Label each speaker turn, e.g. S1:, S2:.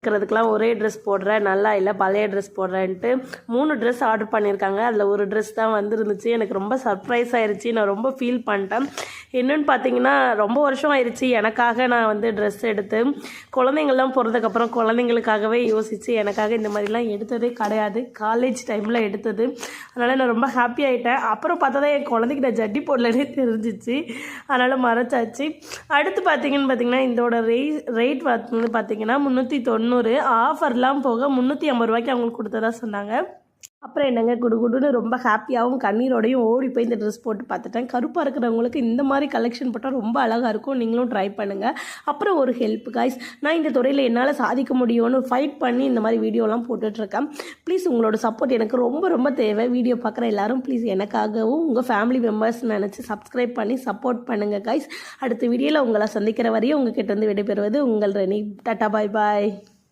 S1: இருக்கிறதுக்கெலாம் ஒரே ட்ரெஸ் போடுறேன், நல்லா இல்லை பழைய ட்ரெஸ் போடுறேன்ட்டு 3 ட்ரெஸ் ஆர்டர் பண்ணியிருக்காங்க. அதில் ஒரு ட்ரெஸ் தான் வந்துருந்துச்சு. எனக்கு ரொம்ப சர்ப்ரைஸ் ஆயிடுச்சு. நான் ரொம்ப ஃபீல் பண்ணிட்டேன். என்னென்னு பார்த்தீங்கன்னா, ரொம்ப வருஷம் ஆயிடுச்சு எனக்காக நான் வந்து ட்ரெஸ் எடுத்து. குழந்தைங்கள்லாம் பிறந்ததுக்கப்புறம் குழந்தைங்களுக்காகவே யோசித்து எனக்காக இந்த மாதிரிலாம் எடுத்ததே கிடையாது. காலேஜ் டைமில் எடுத்தது. அதனால் நான் ரொம்ப ஹாப்பி ஆகிட்டேன். அப்புறம் பார்த்தா தான் என் குழந்தைக்கு நான் ஜட்டி போடலனே தெரிஞ்சிச்சு. அதனால் மறைச்சாச்சு. அடுத்து பார்த்தீங்கன்னா இதோட ரேட் வந்து பார்த்தீங்கன்னா 390. ஆஃபர்லாம் போக 350 ரூபாய்க்கு அவங்களுக்கு கொடுத்ததா சொன்னாங்க. அப்புறம் என்னங்க குடுகுடுன்னு ரொம்ப ஹாப்பியாகவும் கண்ணீரோடையும் ஓடி போய் இந்த ட்ரெஸ் போட்டு பார்த்துட்டேன். கருப்பாக இருக்கிறவங்களுக்கு இந்த மாதிரி கலெக்ஷன் போட்டால் ரொம்ப அழகாக இருக்கும். நீங்களும் ட்ரை பண்ணுங்கள். அப்புறம் ஒரு ஹெல்ப் காய்ஸ், நான் இந்த துறையில் என்னால் சாதிக்க முடியும்னு ஃபைட் பண்ணி இந்த மாதிரி வீடியோலாம் போட்டுட்ருக்கேன். ப்ளீஸ் உங்களோட சப்போர்ட் எனக்கு ரொம்ப ரொம்ப தேவை. வீடியோ பார்க்குற எல்லாரும் ப்ளீஸ் எனக்காகவும் உங்கள் ஃபேமிலி மெம்பர்ஸ் நினச்சி சப்ஸ்கிரைப் பண்ணி சப்போர்ட் பண்ணுங்கள் காய்ஸ். அடுத்த வீடியோவில் உங்களை சந்திக்கிற வரையும் உங்கள் கிட்டேருந்து விடைபெறுவது உங்கள் ரெனி. டாட்டா பாய் பாய்.